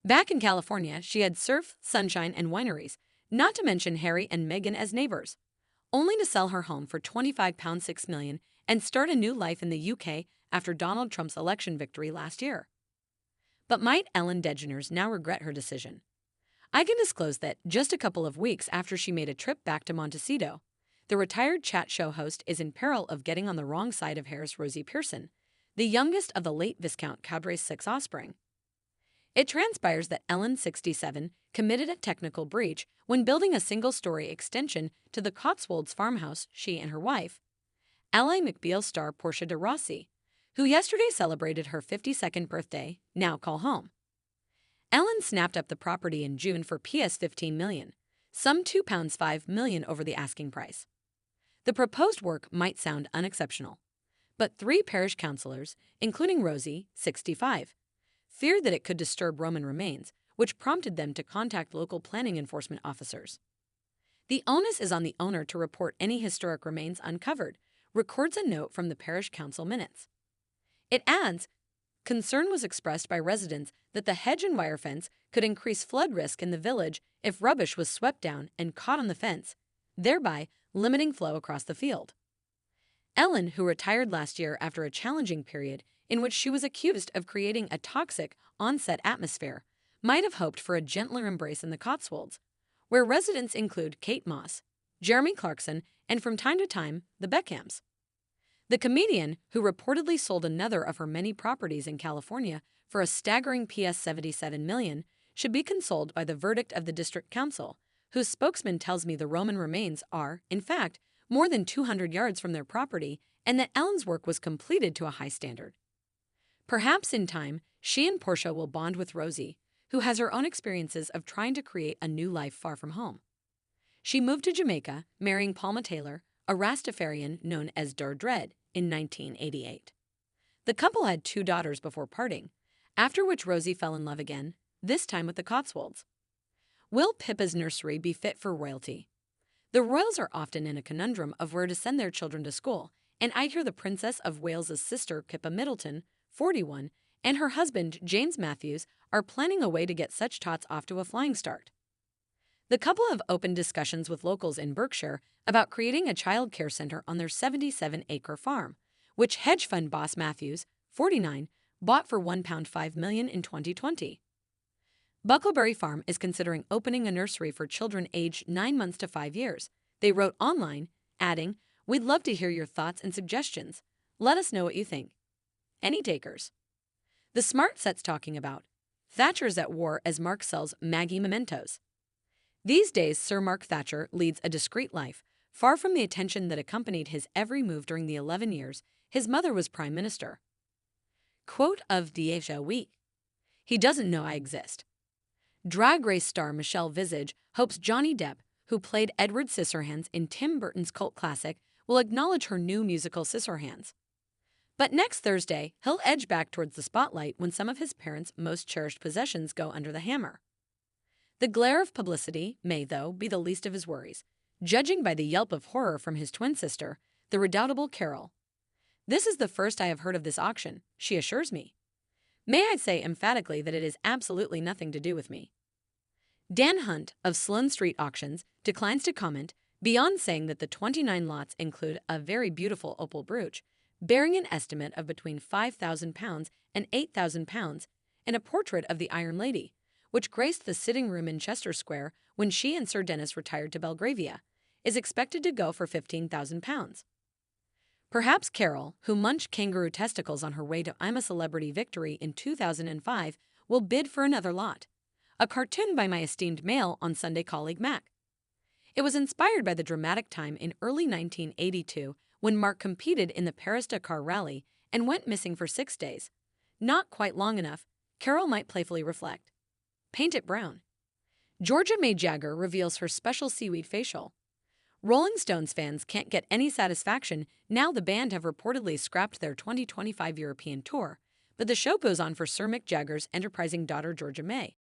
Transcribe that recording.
Back in California, she had surf, sunshine, and wineries, not to mention Harry and Meghan as neighbors, only to sell her home for £25 6 million and start a new life in the UK after Donald Trump's election victory last year. But might Ellen DeGeneres now regret her decision? I can disclose that just a couple of weeks after she made a trip back to Montecito, the retired chat show host is in peril of getting on the wrong side of heiress Rosie Pearson, the youngest of the late Viscount Cowdray's 6 offspring. It transpires that Ellen, 67, committed a technical breach when building a single-story extension to the Cotswolds farmhouse she and her wife, Ally McBeal star Portia de Rossi, who yesterday celebrated her 52nd birthday, now call home. Ellen snapped up the property in June for PS 15 million, some £2.5 million over the asking price. The proposed work might sound unexceptional, but 3 parish councillors, including Rosie, 65, feared that it could disturb Roman remains, which prompted them to contact local planning enforcement officers. The onus is on the owner to report any historic remains uncovered, records a note from the parish council minutes. It adds, concern was expressed by residents that the hedge and wire fence could increase flood risk in the village if rubbish was swept down and caught on the fence, thereby limiting flow across the field. Ellen, who retired last year after a challenging period in which she was accused of creating a toxic on-set atmosphere, might have hoped for a gentler embrace in the Cotswolds, where residents include Kate Moss, Jeremy Clarkson, and from time to time, the Beckhams. The comedian, who reportedly sold another of her many properties in California for a staggering PS 77 million, should be consoled by the verdict of the district council, whose spokesman tells me the Roman remains are, in fact, more than 200 yards from their property and that Ellen's work was completed to a high standard. Perhaps in time, she and Portia will bond with Rosie, who has her own experiences of trying to create a new life far from home. She moved to Jamaica, marrying Palma Taylor, a Rastafarian known as Dardred, in 1988. The couple had 2 daughters before parting, after which Rosie fell in love again, this time with the Cotswolds. Will Pippa's nursery be fit for royalty? The royals are often in a conundrum of where to send their children to school, and I hear the Princess of Wales's sister, Pippa Middleton, 41, and her husband, James Matthews, are planning a way to get such tots off to a flying start. The couple have opened discussions with locals in Berkshire about creating a child care center on their 77-acre farm, which hedge fund boss Matthews, 49, bought for £1.5 million in 2020. Bucklebury Farm is considering opening a nursery for children aged 9 months to 5 years. They wrote online, adding, "We'd love to hear your thoughts and suggestions. Let us know what you think." Any takers? The Smart Set's talking about Thatcher's at war as Mark sells Maggie mementos. These days, Sir Mark Thatcher leads a discreet life, far from the attention that accompanied his every move during the 11 years his mother was Prime Minister. Quote of Deja Week: "He doesn't know I exist." Drag Race star Michelle Visage hopes Johnny Depp, who played Edward Scissorhands in Tim Burton's cult classic, will acknowledge her new musical Scissorhands. But next Thursday, he'll edge back towards the spotlight when some of his parents' most cherished possessions go under the hammer. The glare of publicity may, though, be the least of his worries, judging by the yelp of horror from his twin sister, the redoubtable Carol. "This is the first I have heard of this auction," she assures me. May I say emphatically that it is absolutely nothing to do with me. Dan Hunt of Sloane Street Auctions declines to comment, beyond saying that the 29 lots include a very beautiful opal brooch, bearing an estimate of between £5,000 and £8,000, and a portrait of the Iron Lady, which graced the sitting room in Chester Square when she and Sir Dennis retired to Belgravia, is expected to go for £15,000. Perhaps Carol, who munched kangaroo testicles on her way to I'm a Celebrity victory in 2005, will bid for another lot. A cartoon by my esteemed male on Sunday colleague Mac. It was inspired by the dramatic time in early 1982 when Mark competed in the Paris-Dakar Rally and went missing for 6 days. Not quite long enough, Carol might playfully reflect. Paint it brown. Georgia May Jagger reveals her special seaweed facial. Rolling Stones fans can't get any satisfaction now the band have reportedly scrapped their 2025 European tour, but the show goes on for Sir Mick Jagger's enterprising daughter Georgia May.